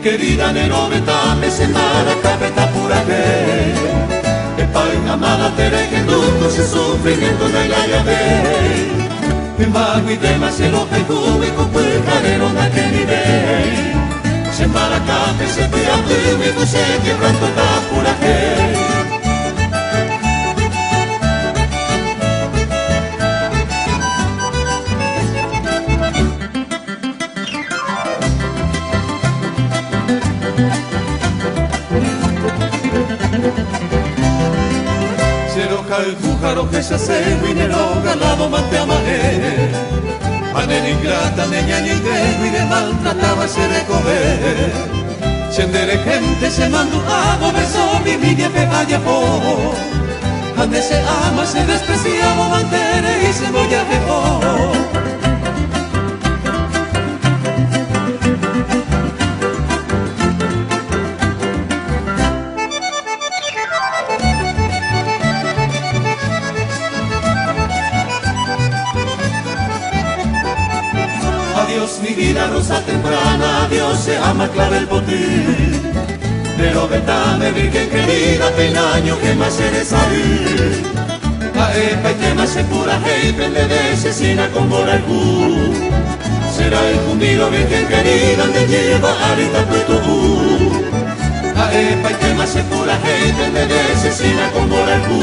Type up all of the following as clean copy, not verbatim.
querida nero betame se maracabe tapuraje. Epai amada tere que duco se sufrimiento de la llave. En vago y demás se lo pecume con puercarero na que nivel. Se maracabe se te abrime y se quebranto tapuraje. El jújaro que se hace minero galado mate amaje. Manera ingrata, neña y grego y de maltrataba se de comer. Sendere gente se mandó a beso mi niña que vaya por. Ande se ama, se desprecia, mantere y se voy a dejar. Adiós mi vida rosa temprana, adiós se ama clave el botín. Pero vetame virgen querida, penaño que más se de salir. Aepa y tema se pura hey, prende de asesina con boralcú. Será el cumbido virgen querida, donde lleva ahorita tu. Aepa y tema se pura hey, prende de asesina con boralcú.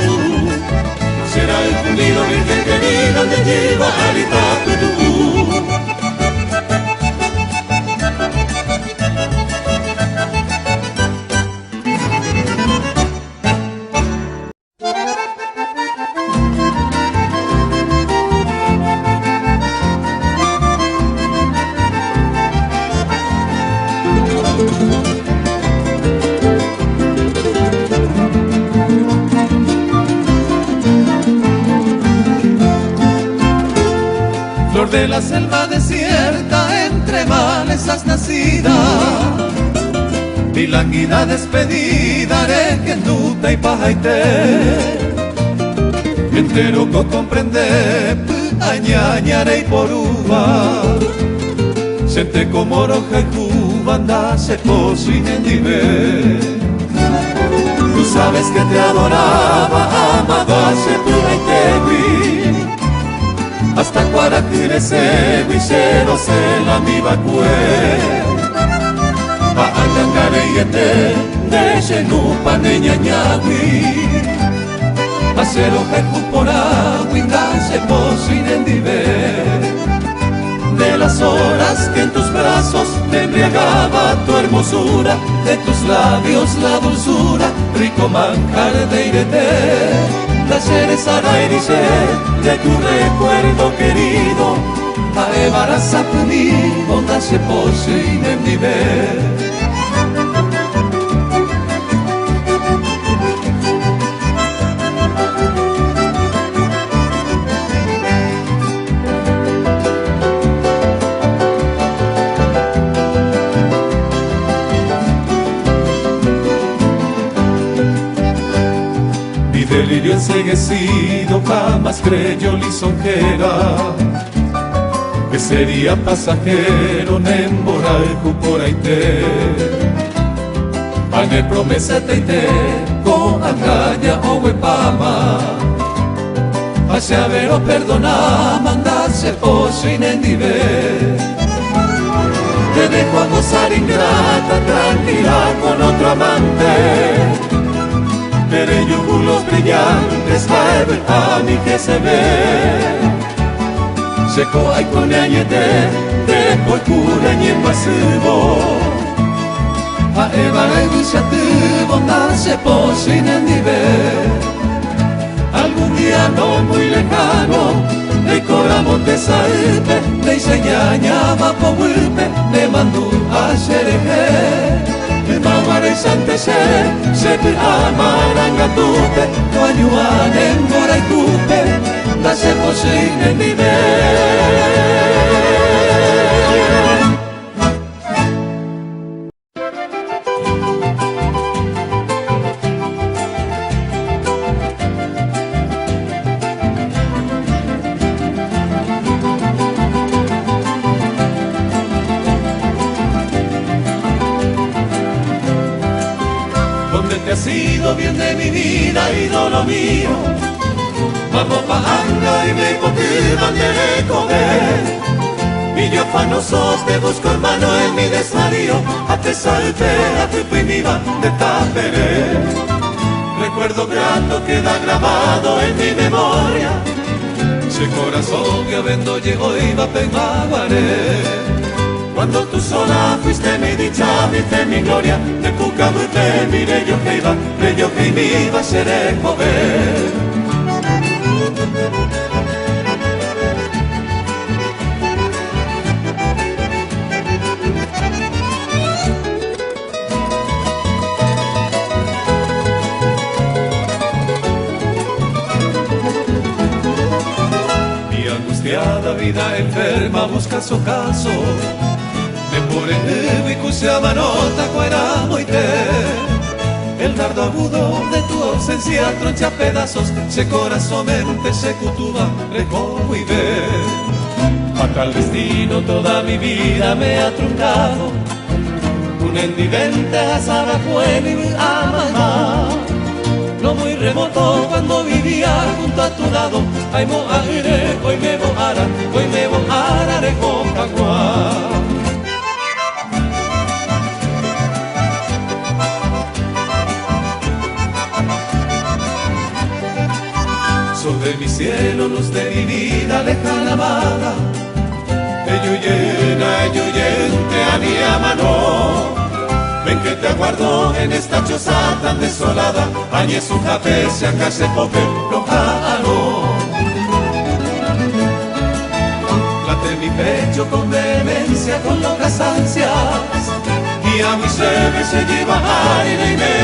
Será el cumbido virgen querida, donde lleva ahorita tu. Flor de la selva desierta, entre males has nacida. Mi languida despedida, haré que nuta y pajaite. Entero co comprende, añañaré y poruba. Sente como roja y cubanda, se posine en nivel. Tú sabes que te adoraba, amado hace pura y tewi. Hasta cuaracire se guisero se la mi vacue. Pa añangare y ete, de xenupa neña ñagui. Acero jecu por agua, se posine en nivel. De las horas que en tus brazos me embriagaba tu hermosura, de tus labios la dulzura, rico manjar de irete, la cereza raírice de tu recuerdo querido, a embaraza punido, da se posee en nivel. Delirio enseguecido, jamás creyó lisonjera que sería pasajero nemboralju por aite. Pane promesa teite, con agalla o huepama. Hacia vero perdona, mandarse posin en nivel. Te dejo a gozar ingrata, tranquila con otro amante. Pero yugulos brillantes, cae a mí que se ve. Seco hay con añete, de por cura y en masivo. A Eva la iniciativa, nace posin en nivel. Algún día no muy lejano, de coramonte saepe, de iseñaña va po huipe, de mandú a xereje. Maware sante se pe amaranga tupe, no ayuan en mora y tupe, da se posine en nivel. sido bien de mi vida, ídolo mío. Vamos pa' anga y me contiban de comer. Y yo afanoso te busco, hermano, en mi desvarío. A te salve, a tu primiva de Taperé. Recuerdo grato queda grabado en mi memoria. Ese corazón que vendo llegó y va a Peñaguaré. Cuando tú sola fuiste mi dicha, viste mi gloria. De Pucamute miré yo que iba, creyó que me iba a ser mover. Mi angustiada vida enferma busca su caso. Por el y cuya manota cuera moite. El dardo agudo de tu ausencia troncha pedazos. Se corazón mente se cutuba recojo y ver. Fatal destino toda mi vida me ha truncado. Un endivente asada fue mi mamá. No muy remoto cuando vivía junto a tu lado. Ay mo aire, hoy me voara de Cocagua. Sol de mi cielo, luz de mi vida, lejana amada. Ello yente a mi mano. Ven que te aguardo en esta choza tan desolada. Añe su café, se acá se pope, lojano. Late mi pecho con vehemencia, con locas ansias. Y a mi ser se lleva aire y me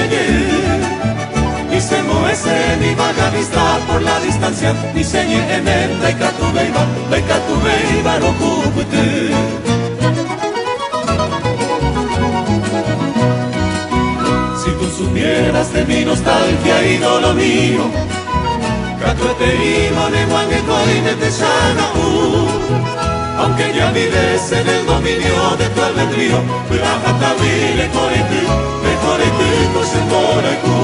y se muece mi vaga vista por la distancia. Y señe en el Daikatubeiba no Cúcutu. Si tú supieras de mi nostalgia, ídolo mío, Catuete y Moneguangueco y Neteshanaú. Aunque ya vives en el dominio de tu albedrío, Pujajatawile Coretu, Cosentoraicú.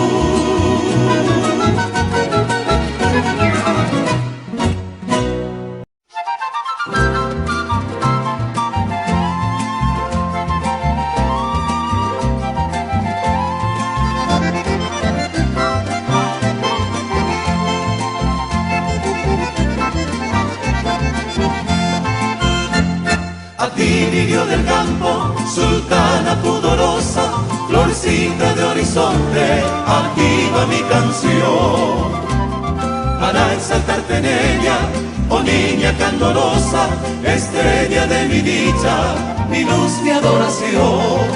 Lirio del campo, sultana pudorosa, florcita de horizonte, aquí va mi canción. Para exaltarte en ella, oh niña candorosa, estrella de mi dicha, mi luz, mi adoración.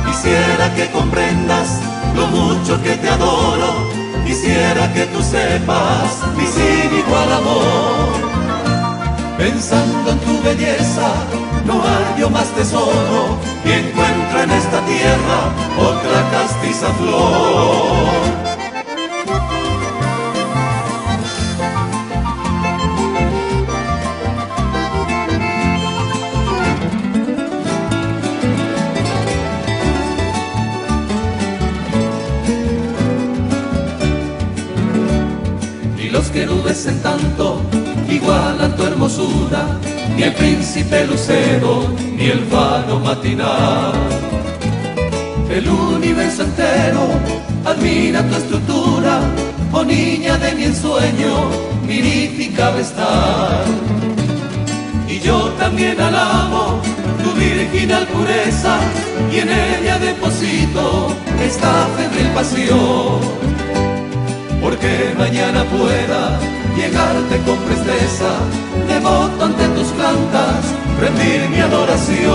Quisiera que comprendas lo mucho que te adoro, quisiera que tú sepas mi sin igual amor. Pensando en tu belleza, no hallo más tesoro, y encuentro en esta tierra otra castiza flor. Ni los querubes en tanto igualan tu hermosura, ni el príncipe lucero, ni el faro matinal. El universo entero admira tu estructura, oh niña de mi ensueño, mirífica vestal. Y yo también alabo tu virginal pureza, y en ella deposito esta febril pasión. Porque mañana pueda llegarte con presteza, devoto ante tus plantas, rendir mi adoración.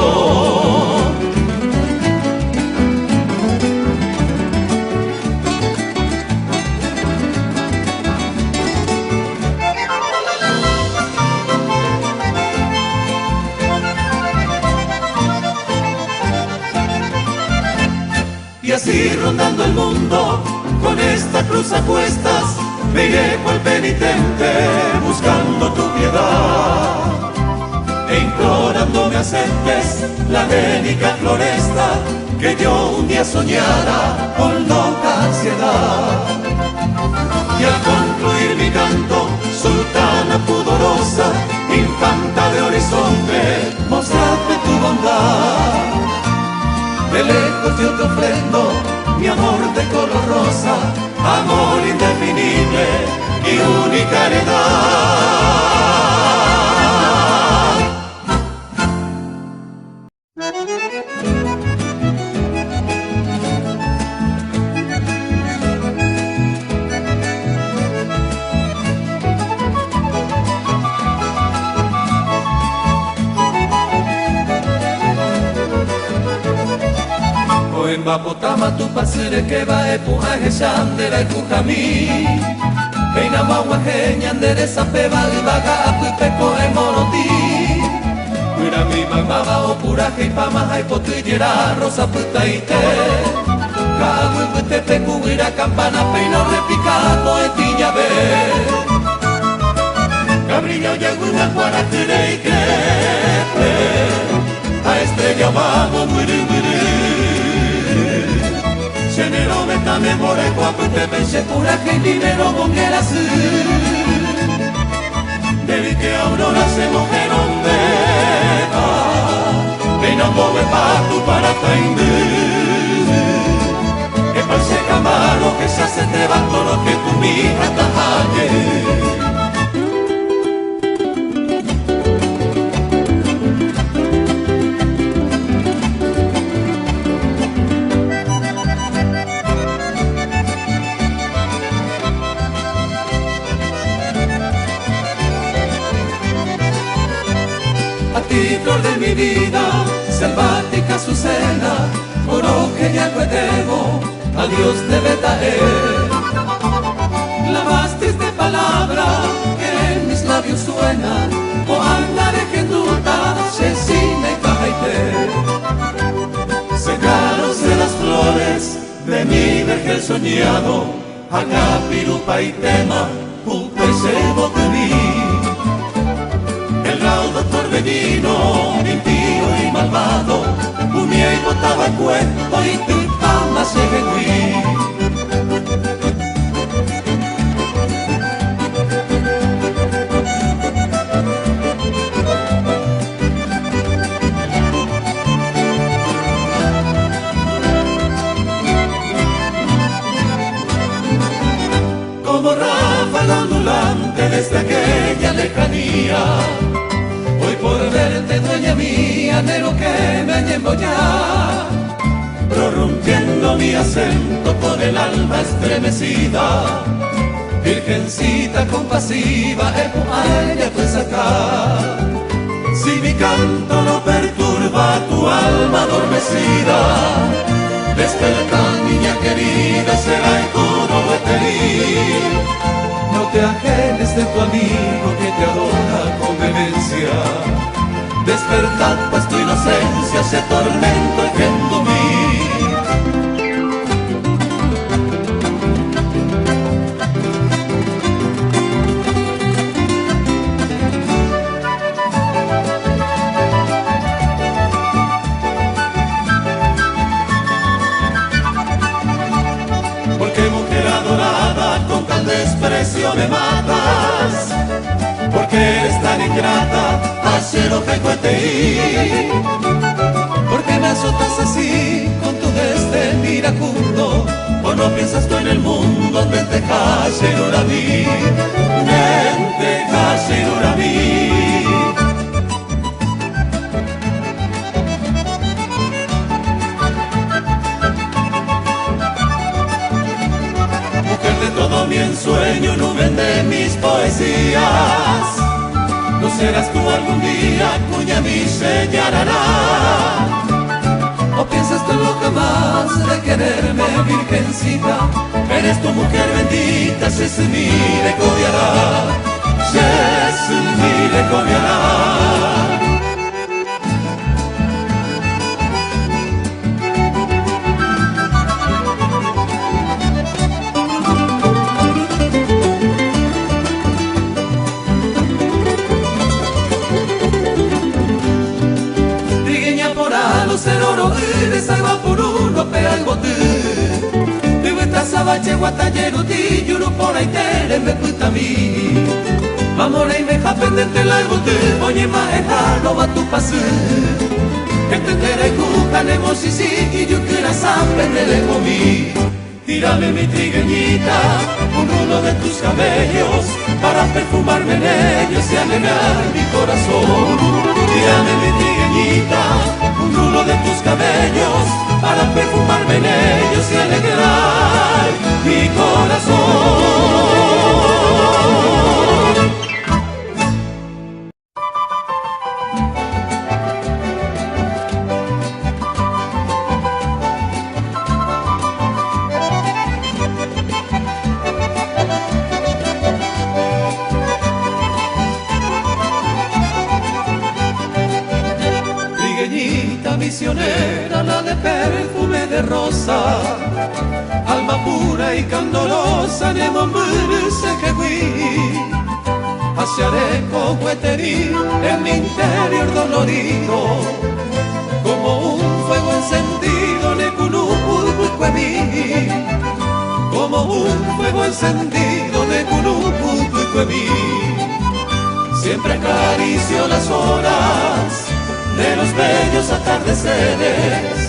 Y así rondando el mundo, con esta cruz a cuestas, me iré cual penitente buscando tu piedad e implorando me aceptes la bélica floresta que yo un día soñara con loca ansiedad. Y al concluir mi canto, sultana pudorosa, infanta de horizonte, mostradme tu bondad. De lejos yo te ofrendo mi amor de color rosa, amor indefinible y única heredad. En Bapotama tu pasire que va e puja e shandera e kujami Peina mawa he ñandere sape balbaga apupeco e moroti Mira mi mamaba o puraje y pama hay potillera rosa puta y te Cago y pute pecu ira campana peino repicado e tiña ve Cabrillo llegó una cuaratere y que a estrella vamos muri muri Genero metame more guapo te pensé pura que dinero bonguera su Debi que aurora se mujer donde va Peinando de pato para tainde Que parece camaro que se hace te va todo lo que tu mija tajaye Flor de mi vida, selvática Azucena, oro que ya cuetemo, adiós de Betaé. La más triste palabra que en mis labios suena, o andaré que duda, Cecina y Cajaité. Secaronse las flores de mi vergel soñado, acá pirupa y tema, pupa y sebo de mí. El raudo torbellino, impío y malvado, unía y botaba el cuento y tu fama se rehuí. Como ráfaga ondulante desde aquella lejanía, hoy por verte dueña mía, anhelo que me añemo ya, prorrumpiendo mi acento con el alma estremecida. Virgencita compasiva, ella pues acá. Si mi canto no perturba tu alma adormecida, desperta niña querida, será el coro eteril. No te ajenes de tu amigo que te adora con vehemencia. Despertad pues tu inocencia, se tormento engendro mí. Porque mujer adorada, con tal desprecio me matas. Porque eres tan ingrata, acero pecueteí. Porque me azotas así, con tu desdén iracundo. O no piensas tú en el mundo, vente Hashirurami, vente Hashirurami. Mujer de todo mi ensueño, numen de mis poesías. ¿No serás tú algún día, cuya mi señalará? ¿O piensas tú lo jamás de quererme, virgencita? Eres tu mujer bendita, se mire cobiará, se mire cobiará. Ser oro y de salva por bache guatallero ti yuru por ahí tere me puta mi Mamore y me ja pendente la gote oye maeta no va tu pase que te tere cujanemos y si y yo quiera saber de comí tírame mi trigueñita un rulo de tus cabellos para perfumarme en ellos y alegrar mi corazón tírame mi trigueñita un rulo de tus cabellos para perfumarme en ellos y alegrar mi corazón. Misionera, la de perfume de rosa, alma pura y candorosa, de bomberos que fui, pasearé con hueterí en mi interior dolorido, como un fuego encendido, ne cunupucuemí, como un fuego encendido, ne cunupucuemí, siempre acaricio las horas de los bellos atardeceres,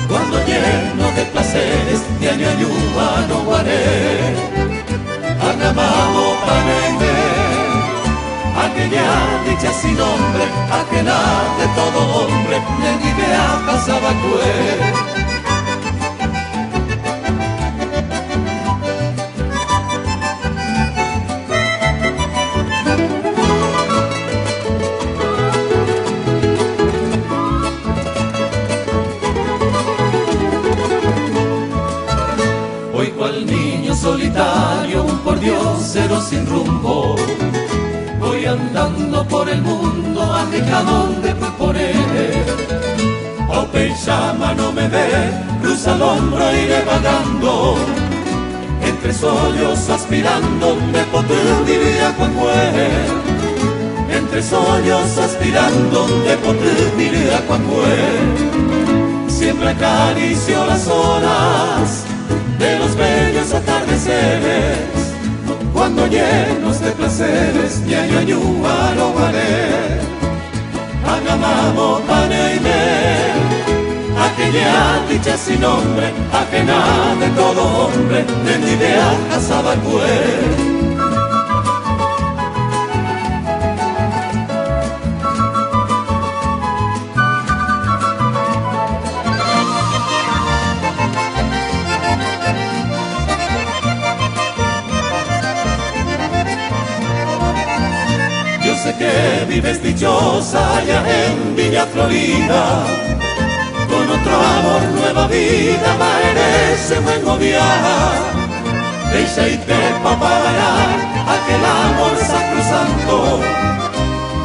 cuando lleno de placeres, de año ayuda no guaré, agamamo paneime, aquella dicha sin nombre, aquella de todo hombre, de idea pasaba cue. Solitario, un pordiosero sin rumbo, voy andando por el mundo, a donde fui por él. O Peixama no me ve, cruza el hombro iré vagando, entre sollos aspirando, de poder diría cuan fue. Entre sollos aspirando, de poder diría cuan fue. Siempre acaricio las horas de los bellos atardeceres, cuando llenos de placeres, ya yo ayuda haré, agamamo paneime, aquella dicha sin nombre, ajena de todo hombre, de mi idea casaba cue. Sé que vives dichosa allá en Villa Florida, con otro amor, nueva vida, merece buen viajar. Deixa y te papará aquel amor sacrosanto,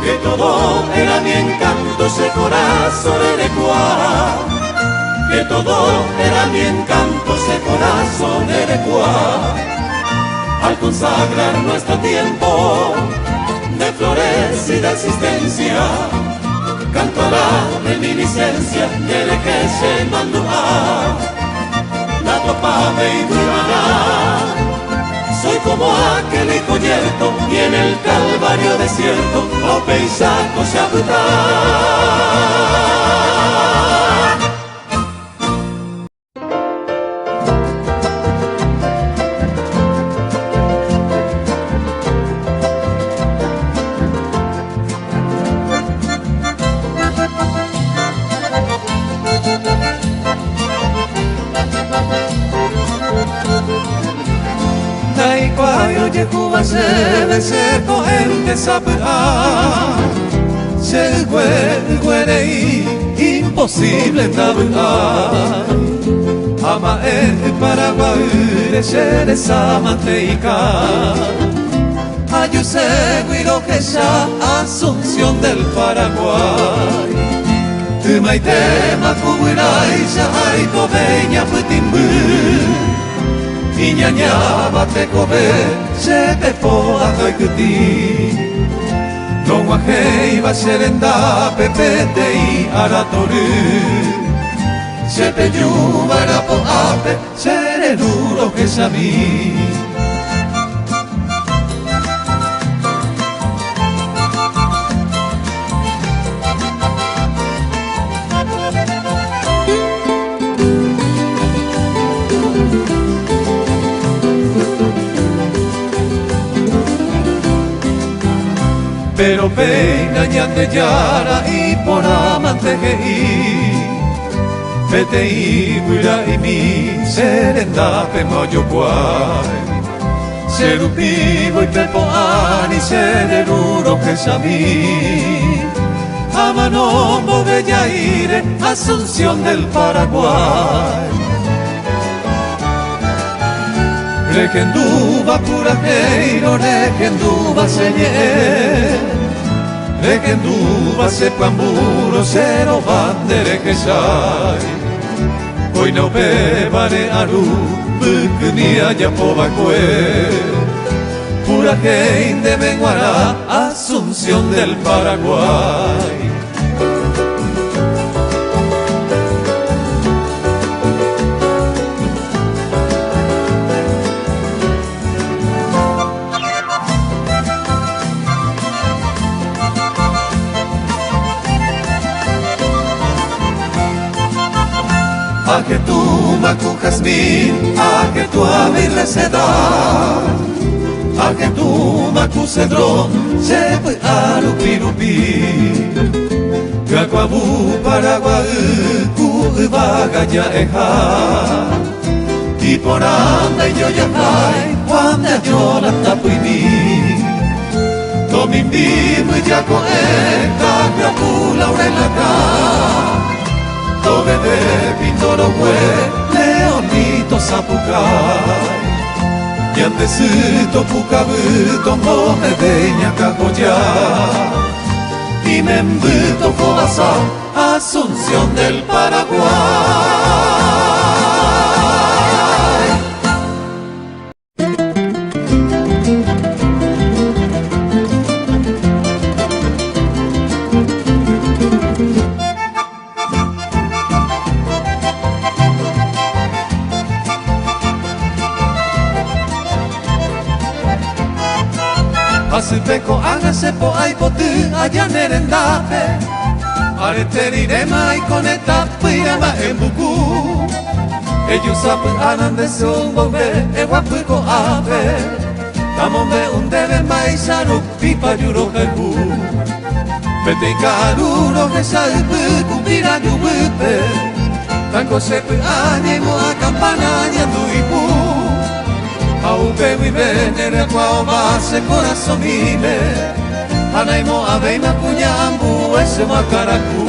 que todo era mi encanto, ese corazón erecuá, que todo era mi encanto, ese corazón erecuá. Al consagrar nuestro tiempo de florecida existencia, canto a la reminiscencia de que se mandó a la topame y durará. Soy como aquel hijo yerto y en el calvario desierto o peisaco se abuta. Se cogen sabra, se huele imposible navegar. Ama el Paraguay de ser esa manteica. Ayuse guiro que ya Asunción del Paraguay. Tu maite macuburay ya hay cobeña putimbu. Iñaña bate kobe, se te poa kaikuti. No guajei va serenda pepete y aratoru. Siempre lluvara po ape, sereno que es a mí. Pero peina ñande yara y por amante que vete y guira y mi serenda pe moyo guay. Serupivo y pepo ani sereruro que sabí. Amanombo bella ire, Asunción del Paraguay. Regenduba pura heiro, regenduba señé. Regenduba se pamburo, cero bandere que sai. Hoy no bebare aru, bukunia ya pobacue. Pura gente venguará, Asunción del Paraguay. A que tú macu jazmín, a que tú abrirle seda, a que tú macu cedrón, se fue a lupi. Gaguabu Paraguay, Cubaga ya eja, y por anda y yo ya hay, cuando yo la tapo y vi. Tomimbi muy ya coeca, Gabu Laurela acá. Bebé pintoro hue, leonito zapucay. Y antesito pucabuto, moje deña cajoya. Y me embuto cobasa, Asunción del Paraguay. Asipeco hágase po ay potu allá nerendape. Areterirema y conecta pirama en buku. Ellos saben anan de sombobe e guapuco ave. Tamombe un debe maisaru pipa yuro jebu. Vete caruro que salve cupira yubupe. Tango sepe animo a campana yanduipu. Aupe mi venere qua base corazón mime. Anaimo aveima cuñambu ese macaracu.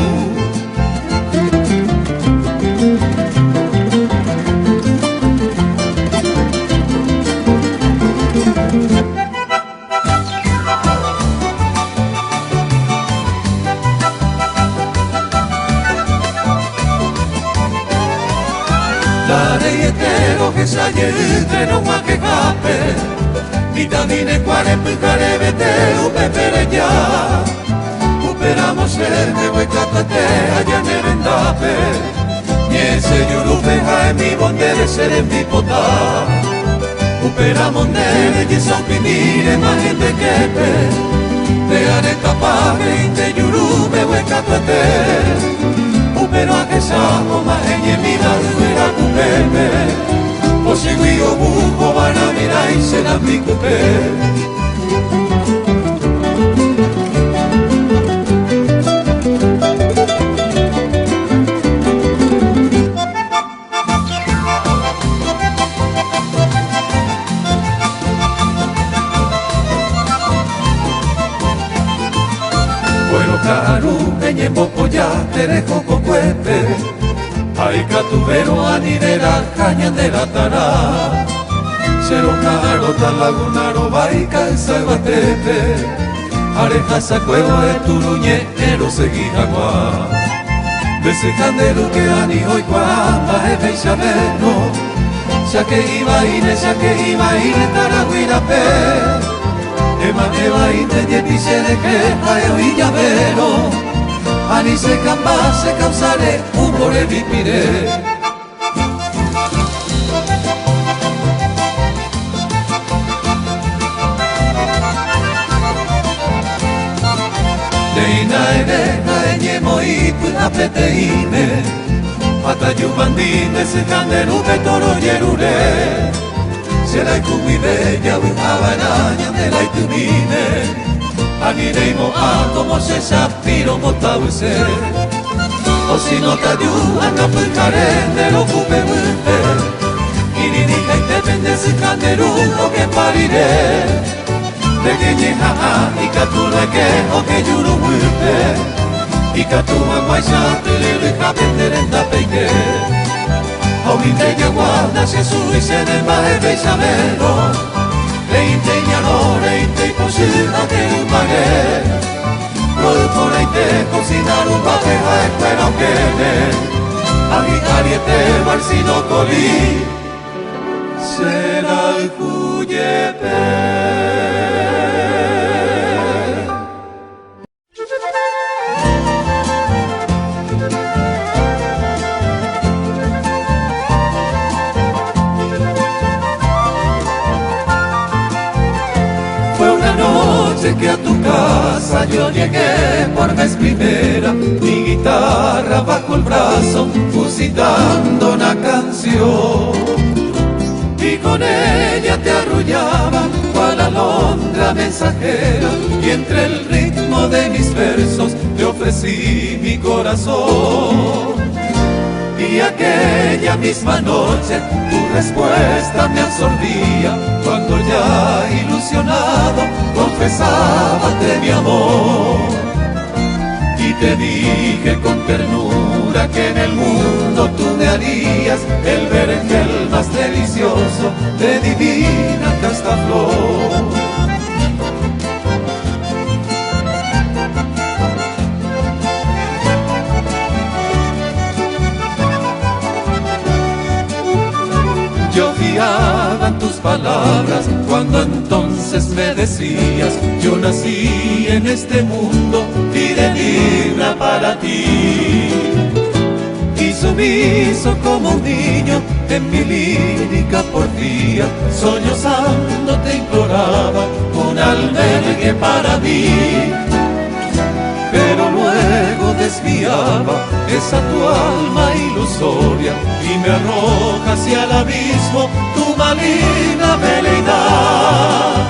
Que se ayer no más que cape, vitamine cuare picare vete upepere ya. Uperamos el me voy catate allá en el vendape. Y ese yurupe jae mi bonde de ser en mi pota. Uperamos nere y son pinire más gente que pe. Te haré tapaje y te yurupe voy catate. Upero a que saco más en mi madura cupepe. O seguio buco van a mirar y se la picupe. Bueno caru, eñembo polla, te dejo cocuepe. Ay catubero anirera caña de la tará. Cero carota lagunaro baica el salvatepe. Areja sacuego de turuñero seguí agua. Desejandero que ani hoy cuamba efe y sabeno. Ya que iba ine taraguirape. Ema eva ine yepiche de que ayo y llavero. Ani se camba se causare umore vipire. Deina ere naeñemo ipu apeteine Ata jubandine se kanderu betoro yerure Sera ikumi bella abaraña de la itumine Anireimo a como se sapiro motause O si no te ayudan a pulcare de lo cupe multe Irinika y te vende se kanderu o que parire Pequeñeja ikatu leke o que yuru multe Ikatu maguaisa telele kapenderen da peike Auriteña guarda se suize de maebe isabelo Leiteña no leite y posina que un pague Producoreite cocinar un baje a espera que ne Agitariete barsino coli Será el cuyepe que a tu casa yo llegué por vez primera, mi guitarra bajo el brazo, musitando una canción. Y con ella te arrullaba cual alondra mensajera, y entre el ritmo de mis versos te ofrecí mi corazón. Y aquella misma noche tu respuesta me absorbía, cuando ya ilusionado confesábate mi amor. Y te dije con ternura que en el mundo tú me harías el vergel más delicioso de divina casta flor. Yo fiaba en tus palabras cuando entonces me decías yo nací en este mundo y de libra para ti. Y sumiso como un niño en mi lírica porfía, sollozando te imploraba un albergue para mí. Pero luego desviaba esa tu alma ilusoria y me arroja hacia el abismo tu maligna veleidad.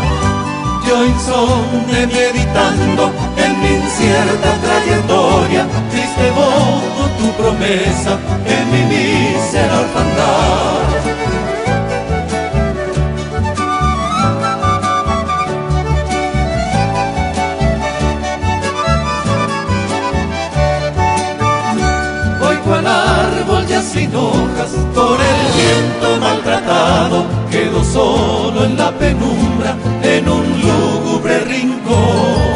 Yo insomne meditando en mi incierta trayectoria, triste voto tu promesa en mi mísera orfandad. Al árbol ya sin hojas, por el viento maltratado, quedó solo en la penumbra, en un lúgubre rincón.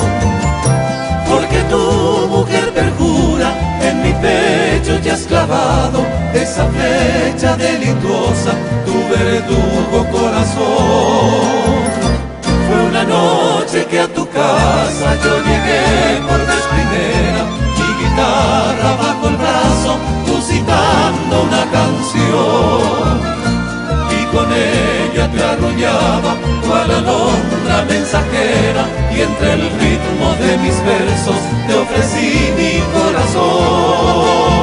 Porque tu mujer perjura, en mi pecho ya has clavado esa flecha delituosa, tu verdugo corazón. Fue una noche que a tu casa yo llegué por vez primera, mi guitarra bajo el brazo, musitando una canción. Y con ella te arrullaba cual alondra mensajera, y entre el ritmo de mis versos te ofrecí mi corazón.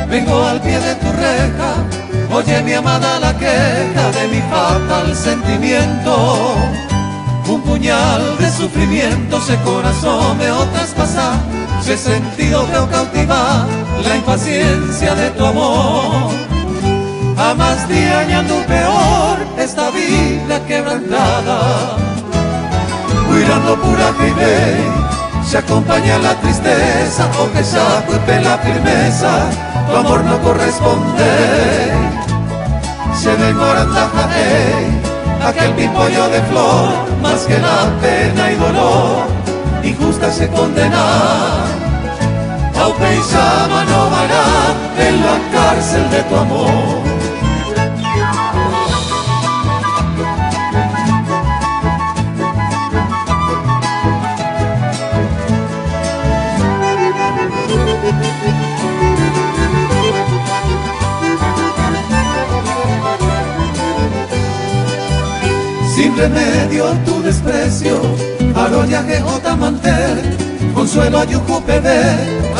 Vengo al pie de tu reja, oye mi amada la queja de mi fatal sentimiento. Un puñal de sufrimiento se corazón me o traspasar, se sentido veo cautivar la impaciencia de tu amor. A más día añado peor esta vida quebrantada, cuidando pura que se acompaña la tristeza o que se acuepe la firmeza, tu amor no corresponde. Se demorandaja, aquel pimpollo de flor, más que la pena y dolor, injusta se condena. Aupe y llama no hará en la cárcel de tu amor. Sin remedio tu desprecio, arollaje o tamantel, consuelo ayucupede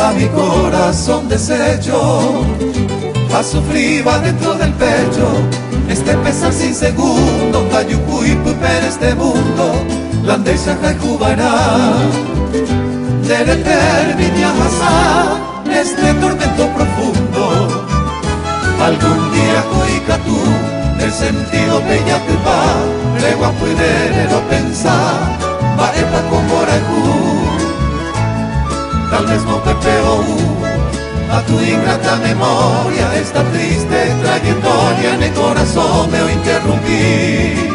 a mi corazón deshecho. A sufrir va dentro del pecho este pesar sin segundo, ayucu y puper este mundo, landeja jaicubará. Debe terminar este tormento profundo. Algún día coica tú el sentido peña tu pa, regua puede no pensar, va epa con morajú. Tal vez no pepeo a tu ingrata memoria, esta triste trayectoria en el corazón me interrumpí.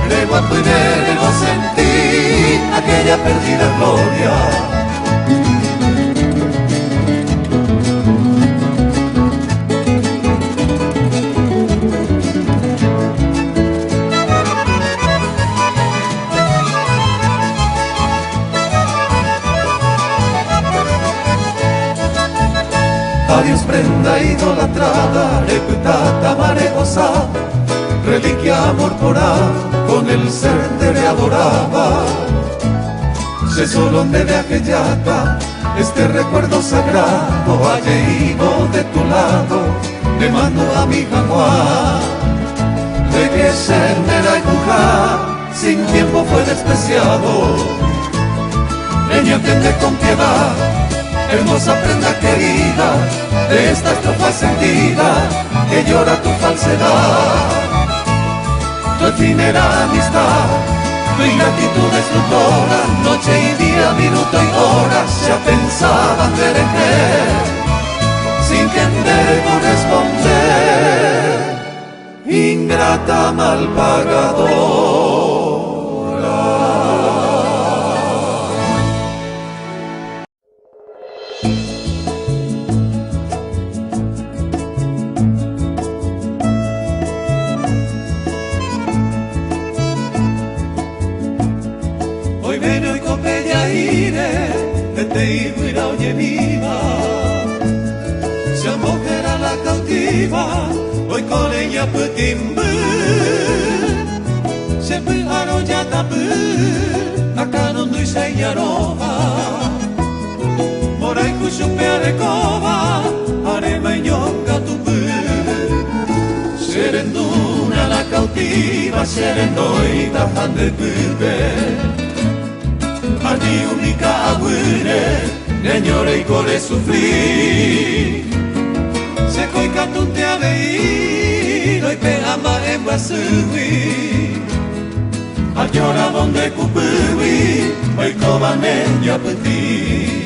Regua puede no sentir aquella perdida gloria. Adiós prenda idolatrada, reputata maregosa, reliquia mortuoral, con el ser te le adoraba. Se solo de aquellata, este recuerdo sagrado, alleído de tu lado, le mando a mi jaguar. De que ser me la empujar, sin tiempo fue despreciado. Leña entiende con piedad, hermosa prenda querida, de esta estrofa sentida, que llora tu falsedad. Tu efímera amistad, tu ingratitud destructora, noche y día, minuto y hora, se pensaban de elegir, sin querer corresponder, ingrata mal pagadora. Oye viva, se mojera la cautiva, hoy con ella putimbu, se fue arrollada, acá no doy señaroja, moray cuchupe arecoba, arema y yonga tupu, serenduna la cautiva, serendoita jande pube. Ani unica agüire, neñore y core sufrir. Se coica tunte a veir, hoy pegamba en basui. Añora donde cupubi, hoy coba neña petit.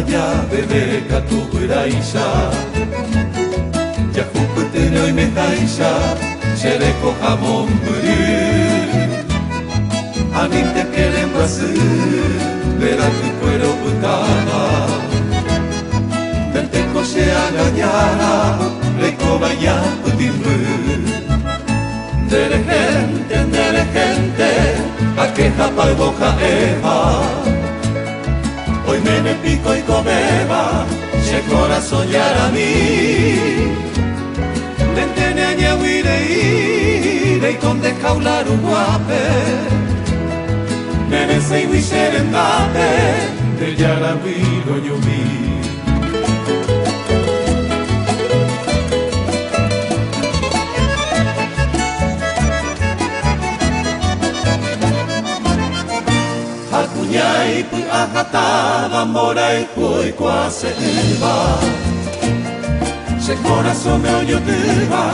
Ya bebé katu iraisha, ya jupeteno y mejaisha, sereko jamón buri. Anim te quieren basur, verá tu cuero putana. Vente coche a gañara, reco vaya putimbu. Dere gente, a queja pal boca eva. Hoy me pico y comeba, se corazón ya a mí. Ventene a ñahuire y conde caular un guape. Nene se y serendate, de yarabi lo yumi. Nyai pui ajataba morai pui quase iba Se corazón me oyó tiba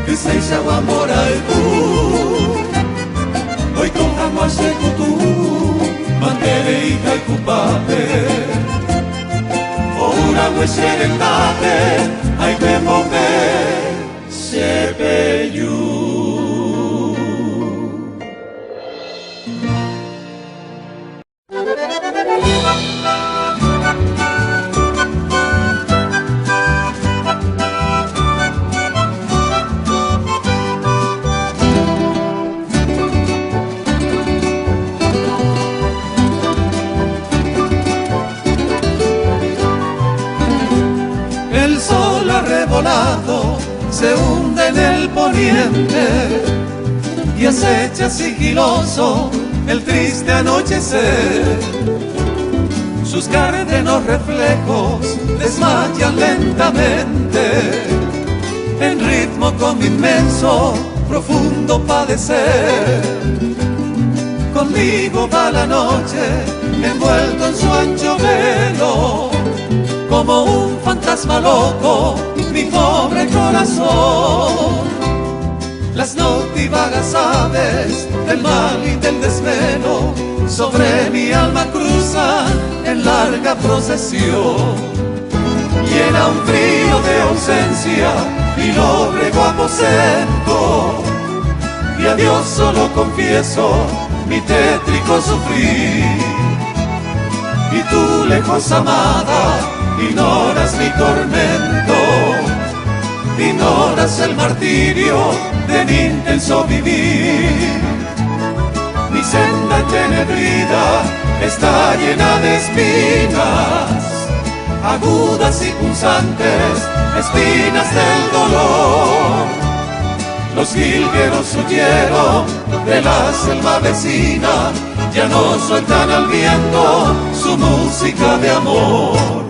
Que se hizo morai pui Hoy con jamás se kutu Mantere hija y cupape Ora huesere tate Ay me move Se peyu El sol arrebolado se hunde en el poniente y acecha sigiloso el triste anochecer. Sus cárdenos reflejos desmayan lentamente en ritmo con inmenso, profundo padecer. Conmigo va la noche envuelto en su ancho velo como un fantasma loco, mi pobre corazón. Las noctivagas aves del mal y del desvelo sobre mi alma cruzan en larga procesión. Llena un frío de ausencia y lóbrego aposento, y a Dios solo confieso mi tétrico sufrir. Y tú, lejos amada, ignoras mi tormento, ignoras el martirio de mi intenso vivir. Mi senda entenebrida está llena de espinas, agudas y punzantes, espinas del dolor. Los jilgueros huyeron de la selva vecina, ya no sueltan al viento su música de amor.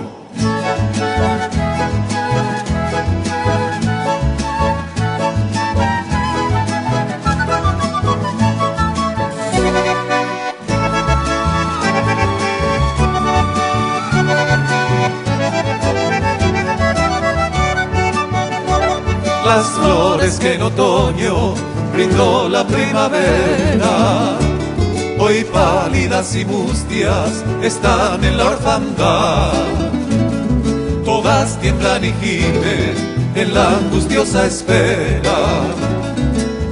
Las flores que en otoño brindó la primavera, hoy pálidas y mustias están en la orfandad. Todas tiemblan y gimen en la angustiosa espera,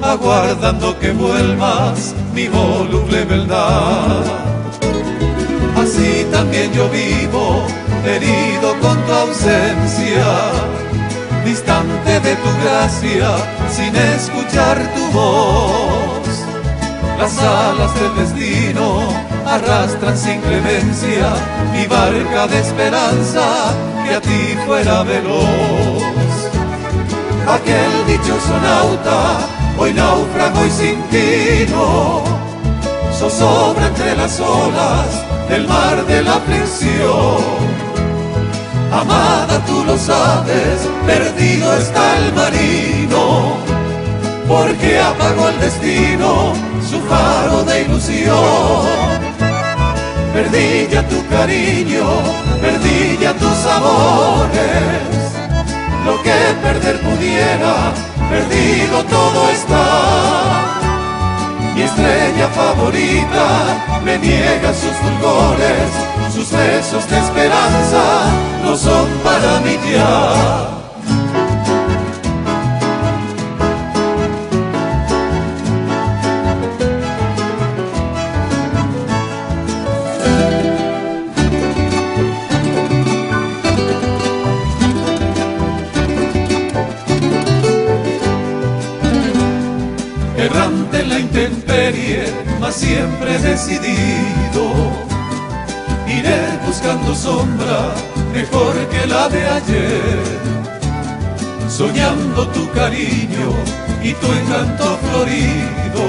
aguardando que vuelvas mi voluble verdad. Así también yo vivo, herido con tu ausencia, distante de tu gracia, sin escuchar tu voz. Las alas del destino arrastran sin clemencia mi barca de esperanza que a ti fuera veloz. Aquel dichoso nauta, hoy náufrago y sin tino, zozobra entre las olas del mar de la aflicción. Amada, tú lo sabes, perdido está el marino, porque apagó el destino su faro de ilusión. Perdí ya tu cariño, perdí ya tus amores, lo que perder pudiera, perdido todo está. Mi estrella favorita me niega sus fulgores, sus besos de esperanza no son para mí ya. Errante en la intemperie, mas siempre decidido, iré buscando sombra mejor que la de ayer, soñando tu cariño y tu encanto florido,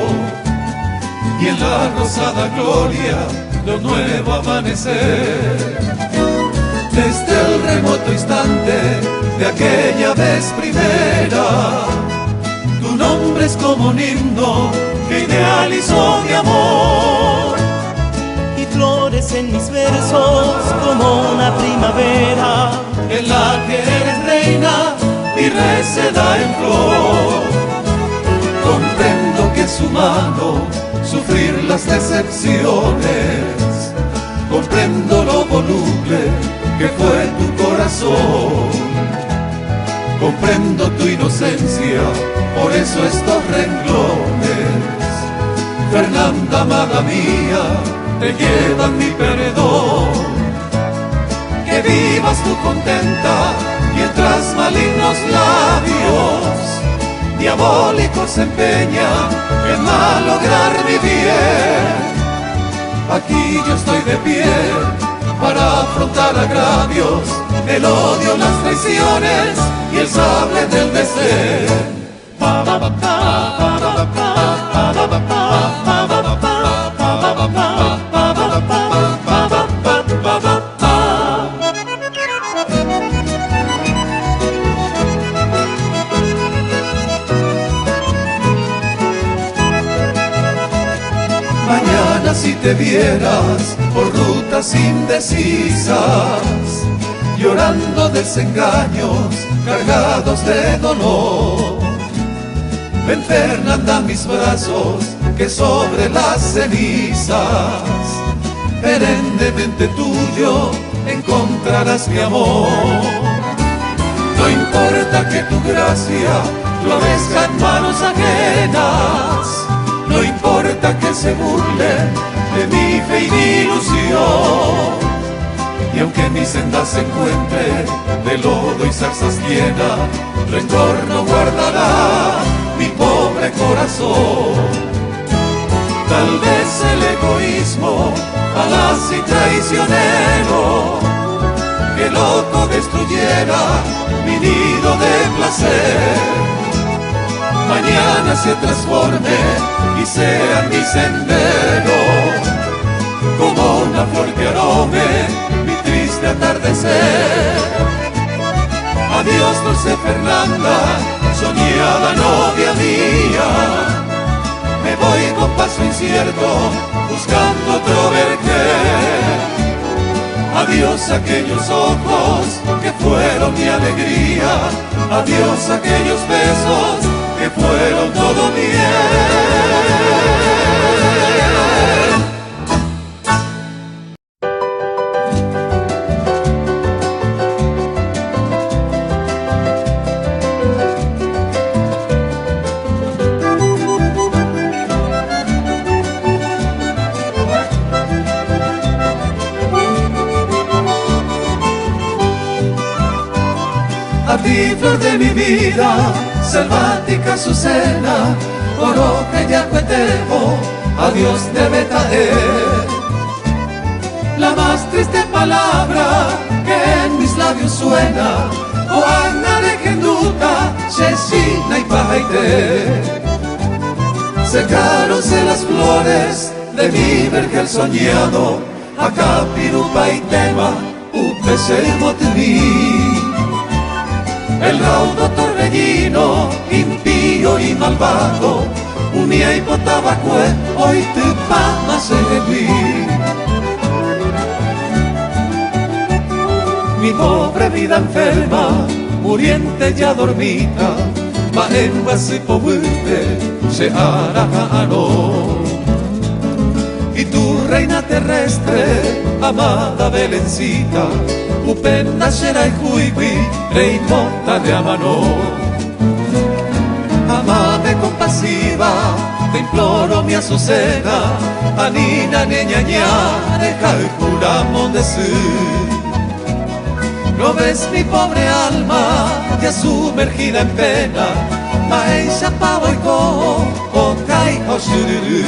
y en la rosada gloria de un nuevo amanecer. Desde el remoto instante de aquella vez primera, tu nombre es como un himno que idealizó mi amor, y flores mis versos como una primavera en la que eres reina, mi receda en flor. Comprendo que es humano sufrir las decepciones, comprendo lo voluble que fue tu corazón, comprendo tu inocencia, por eso estos renglones. Fernanda, amada mía, te llevan mi perdón. Que vivas tú contenta mientras malignos labios diabólicos se empeñan en malograr mi bien. Aquí yo estoy de pie para afrontar agravios, el odio, las traiciones y el sable del desdén. Mañana si te vieras por rutas indecisas, llorando desengaños cargados de dolor, ven Fernanda a mis brazos, que sobre las cenizas perennemente tuyo encontrarás mi amor. No importa que tu gracia florezca en manos ajenas, no importa que se burlen de mi fe y mi ilusión, y aunque mi senda se encuentre de lodo y zarzas llena, rencor no guardará mi pobre corazón. Tal vez el egoísmo, falaz y traicionero, que loco destruyera mi nido de placer, mañana se transforme y sea mi sendero, como una flor que arome mi triste atardecer. Adiós, dulce Fernanda, soñada novia mía, me voy con paso incierto, buscando otro vergel. Adiós aquellos ojos que fueron mi alegría, adiós aquellos besos que fueron todo miel. A ti, flor de mi vida, selvática Azucena, oro que ya cuetebo, adiós debe caer. La más triste palabra que en mis labios suena, o Ana de Genduta, Chesina y Pajaité. Secáronse las flores de mi vergel soñado, acá pirupa y tema, upese y motení. El raudo torbellino, impío y malvado, unía y botaba cue, hoy te pamas en mí. Mi pobre vida enferma, muriente ya dormida, ma en huasipo vuelve, se hará caro. Y tu reina terrestre, amada Belencita, upenda será y juigui, rey monta de amano. Amame compasiva, te imploro mi Azucena, anina niña ña, deja el juramón de ser. ¿No ves mi pobre alma ya sumergida en pena? Maesha pavo y co, o kai o shururu.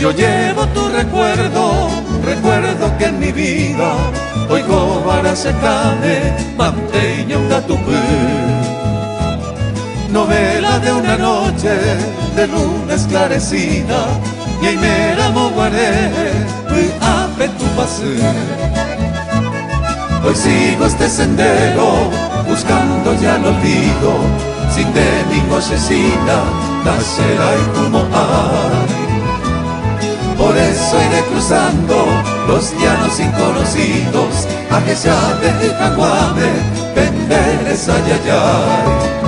Yo llevo tu recuerdo, recuerdo que en mi vida hoy cobara se cane, manteña un gatupé. novela de una noche de luna esclarecida, y ahí me ramo guaré, ape tu pasé. Hoy sigo este sendero, buscando ya el olvido, sin de ninguna asesina, nacerá y como hay. Por eso iré cruzando los llanos inconocidos, a que se abre el caguame, penderes ayayay.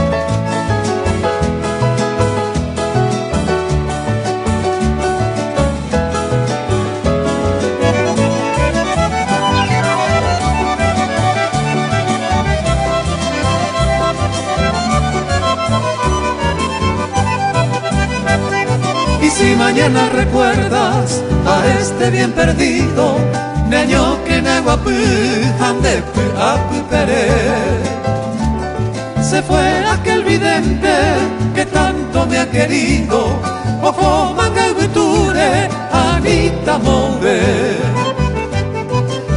Y si mañana recuerdas a este bien perdido, neño que neguapu, handepu apu pere. Se fue aquel vidente que tanto me ha querido, ojo manga buture, Anita Mouve.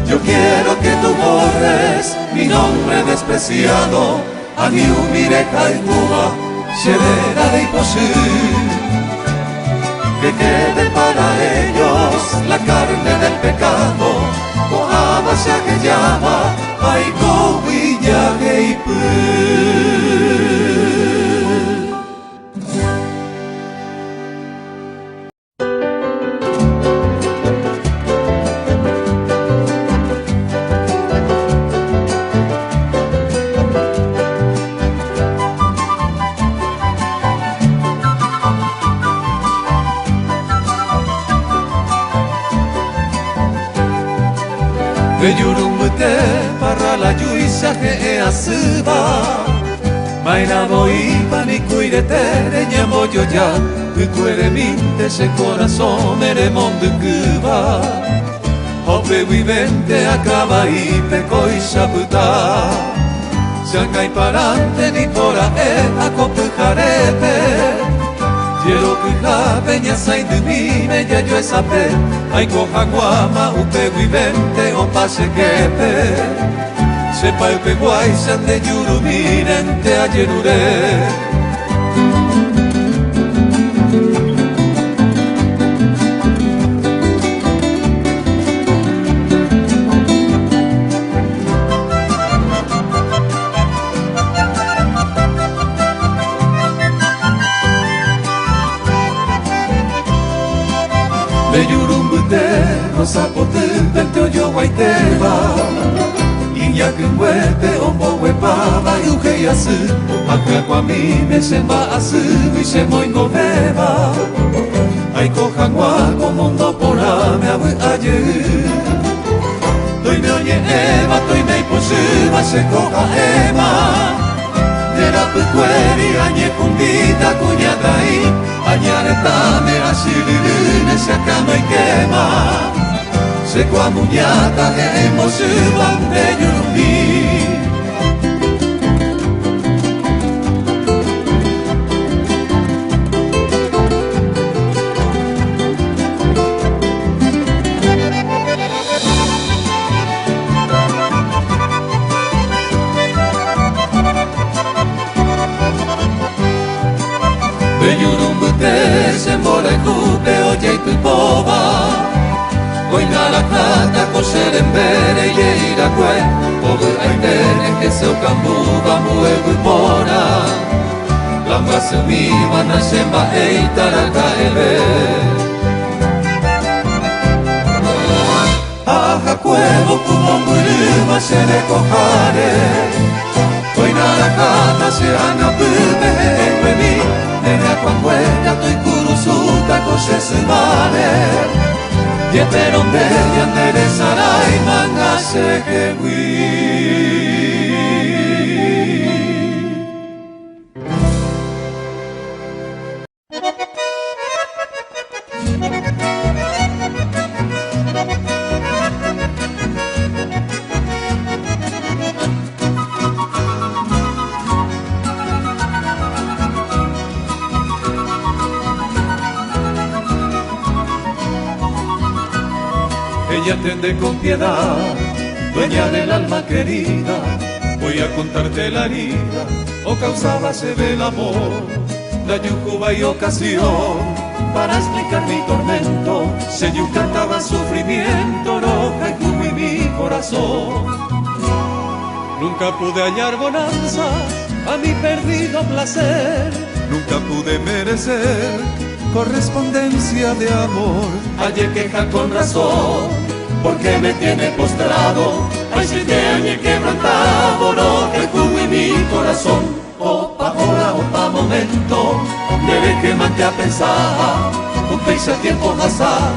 Yo quiero que tú borres mi nombre despreciado, a mi humire caigua, severa de imposible. Que quede para ellos la carne del pecado, Mojaba se llama, ay cohuilla geipu. Beyurumute para la yuisa que e asuba, Mairamo iba ni cuiretere ñamo yo ya, cuere minte se corazón mere monde cuba. Hope vivente acaba y peco y saputa, Sanga y parante ni pora a copujarete. Quiero que la peña sai de mí, ya yo esa pe, ay coja guama, upe vivente o pase que pe. Sepa el que guay san de yuru mirente a yerure. Beyurumbute, rosapote, vente oyo guaiteba, Iña que huepe, ombo huepaba, y ujeyasu, acá a mí me se va a su, y se muy no beba. Ay cojan guaco, mundo por me abu ayer. Toy me oye eva, toy me imposiba, se coja ema. Era pucueri, añe cumbita, cuñata y añaretame así lirine se acama y quema. Se cuamuñata que emoción de yurumí. Beyurumbute se mora y cupe oye y tu boba. Hoy nada cata coser en vere y ir a cue. Pobre aitene que se ocambuba muevo y mora. Lamba se viva na semba e taraka ele. Aja cuevo como murima se recojare. Hoy nada cata se anapume e mi. Nena cuangueta tu kurusuta kose sumare. Yeteron de yandere sarai manga segewi. Ella atiende con piedad, dueña del alma querida. Voy a contarte la herida, o causabase del amor, la yucuba y ocasión, para explicar mi tormento, se yo cantaba sufrimiento, roja y jugo y mi corazón. Nunca pude hallar bonanza a mi perdido placer, nunca pude merecer correspondencia de amor. Hallé queja con razón, porque me tiene postrado, ay si te hallé quebrantado, roja y jugo y mi corazón. Opa, hora, opa, momento, debe que mante a pensar, un peixe a tiempo pasar,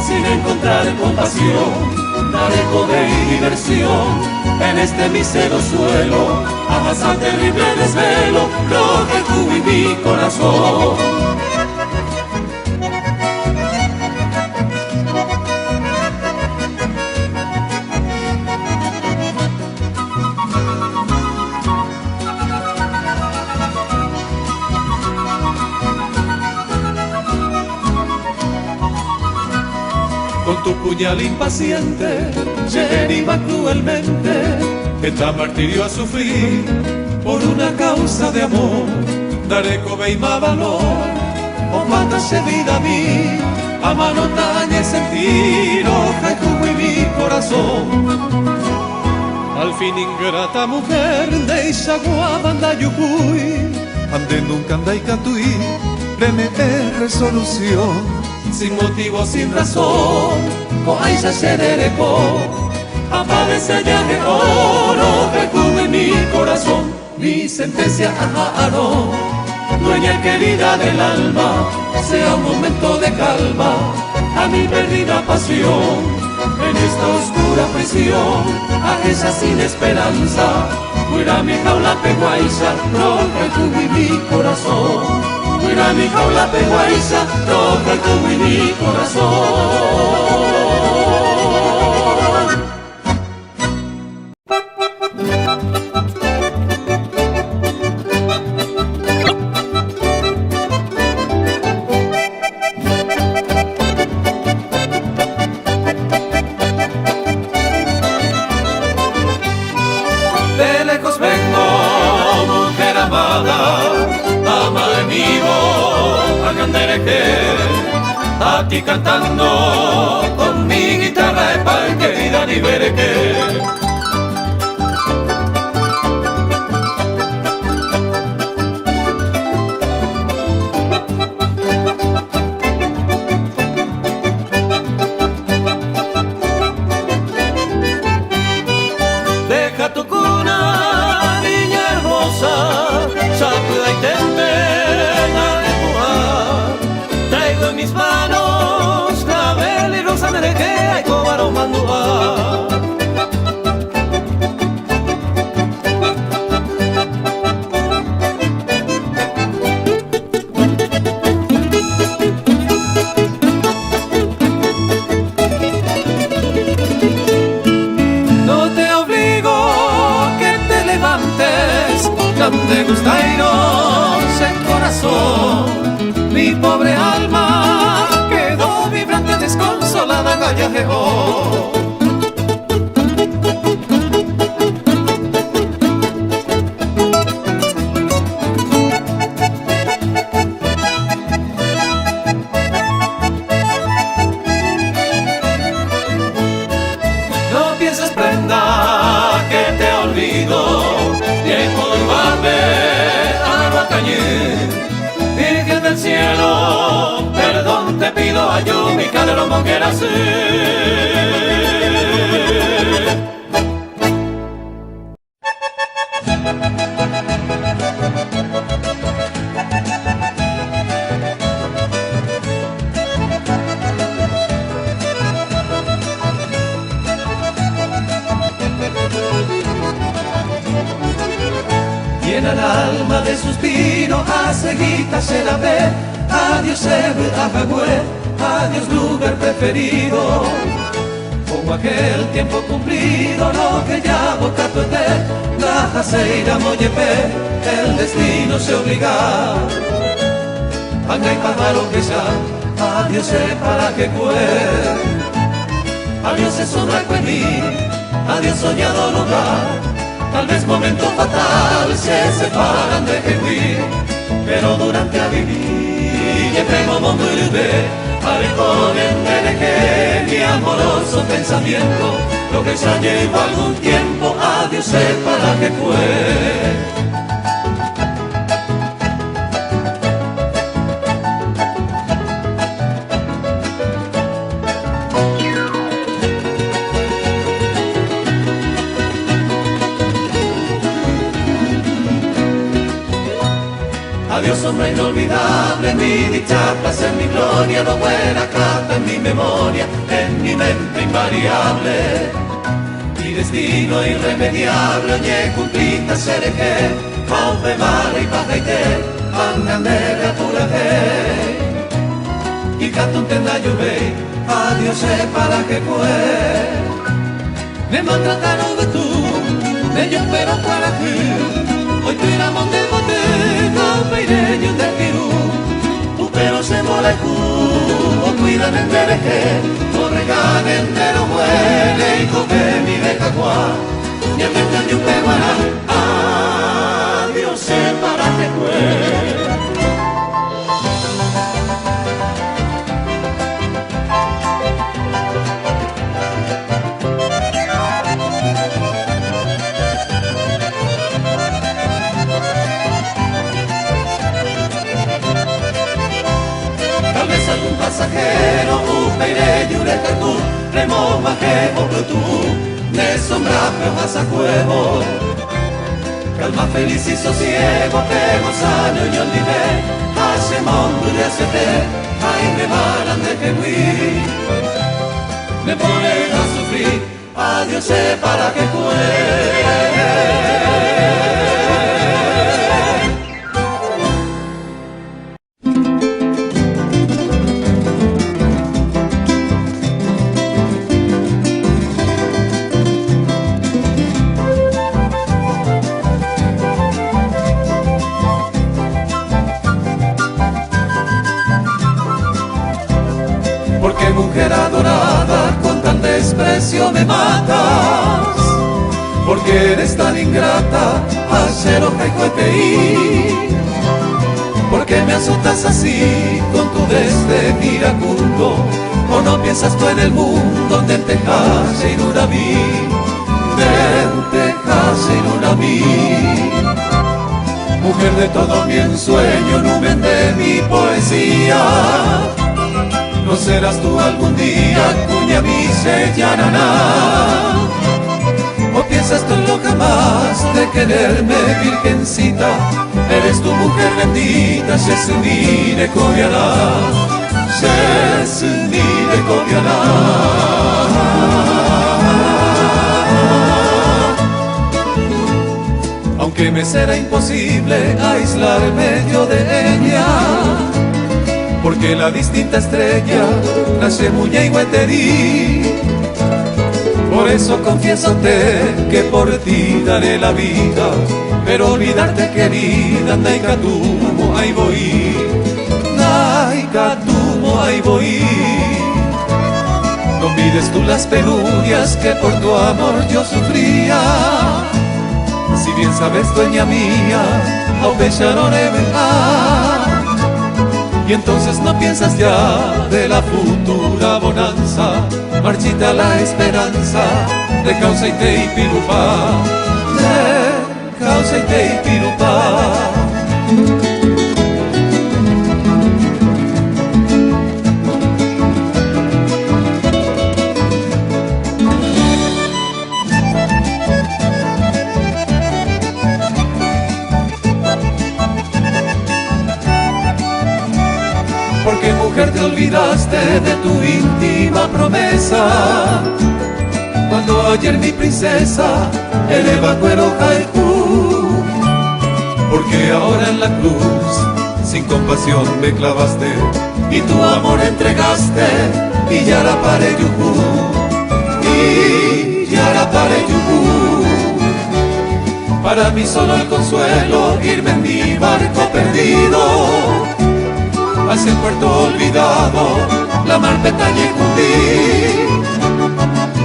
sin encontrar compasión, daré joder y diversión, en este mísero suelo, amasar terrible desvelo, roja y jugo y mi corazón. Con tu puñal impaciente, se deriva cruelmente, entra martirio a sufrir, por una causa de amor, daré cobeima valor, o mátase vida a mí, a mano tañe sentir, hoja y jugo y mi corazón. Al fin ingrata mujer, deixa guabanda yucuy, ande nunca anda y catuí, preme resolución, sin motivo, sin razón, coaisa se derecó, aparece allá de oro, recubre mi corazón, mi sentencia ajaró, dueña querida del alma, sea un momento de calma, a mi perdida pasión, en esta oscura prisión, ajesa sin esperanza, fuera mi jaula peguaisa, roja recubre mi corazón. Mira mi jaula peguaisa, roja y jugo y mi corazón. De lejos vengo, mujer amada, ama de mi voz, a ti cantando con mi guitarra de pan, querida ni bereque. Deja tu cuna, niña hermosa, sacuda y teme en mis manos, clavel y rosa merequea y cobaro mandúa. No te obligo a que te levantes, no te gusta iros el corazón, mi pobre alma quedó vibrante, desconsolada, gallajeó. No pienses, prenda, que te olvido, viejo barbe, agua cañé. Virgen del cielo, perdón te pido, ayú mi calero monguera así. Llena el alma de suspiro, a seguita se la ve, adiós Ewe, Ajagüe, adiós lugar preferido. Como aquel tiempo cumplido, lo que ya boca tuete, la jaseira mollepe, el destino se obliga. Anga y pájaro que ya, adiós para que cue, adiós es un raco en mí, adiós soñado lugar. Tal vez momento fatal se separan de Henry, pero durante a vivir llevemos murbe, areconen de mi amoroso pensamiento, lo que ya llevo algún tiempo, adiós para que fue. Adiós, hombre inolvidable, mi dicha, placer, mi gloria, lo buena carta en mi memoria, en mi mente invariable. Mi destino irremediable, oye, cumplita seré, ove mare y pajaite, anganere apurate. Y canto tenda lluve, adiós para que fue. Me maltrataron de tú, de yo pero para ti. Hoy tiramos del bote, no peireño del Pirú. Tu pero se mola y o cuidan en dereje, o reganen de lo muere y coge mi beca guá. Y en vez de un peguana, adiós para que fue. Algún pasajero, upeire, yuretatú, remo, maje, oplutú, ne sombra, peojas a cuevo. Calma, feliz y sosiego, pegos año y olvidé, hace mundo de hacete, ay, me varan de que fui. Me ponen a sufrir, adiós para que fue. Mujer adorada, con tan desprecio me matas. Porque eres tan ingrata, acero y porque me azotas así, con tu desdén iracundo. O no piensas tú en el mundo, donde te hace inunami, te hace inunami. Mujer de todo mi ensueño, numen de mi poesía. ¿No serás tú algún día, cuña mi sellananá? ¿O piensas tú en lo jamás de quererme, virgencita? Eres tu mujer bendita, Shesumire Koviana, Shesumire Koviana. Aunque me será imposible aislarme yo de ella, porque la distinta estrella nace muña y hueterí. Por eso confiésate que por ti daré la vida, pero olvidarte querida, naikatumo ahí voy, naikatumo ahí voy. No olvides tú las penurias que por tu amor yo sufría. Si bien sabes, dueña mía, aupecharone y entonces no piensas ya de la futura bonanza, marchita la esperanza de Causaite y Pirupá, de Causaite y Pirupá. Porque mujer te olvidaste de tu íntima promesa, cuando ayer mi princesa eleva cuero Haiku. Porque ahora en la cruz sin compasión me clavaste y tu amor entregaste, y ya la paré yujú, y ya la paré yujú. Para mí solo el consuelo, irme en mi barco perdido hacia el puerto olvidado, la mar petaña y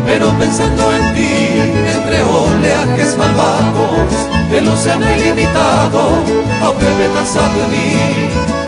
pero pensando en ti, entre oleajes malvados, el océano ilimitado, a bebé cansado de mí.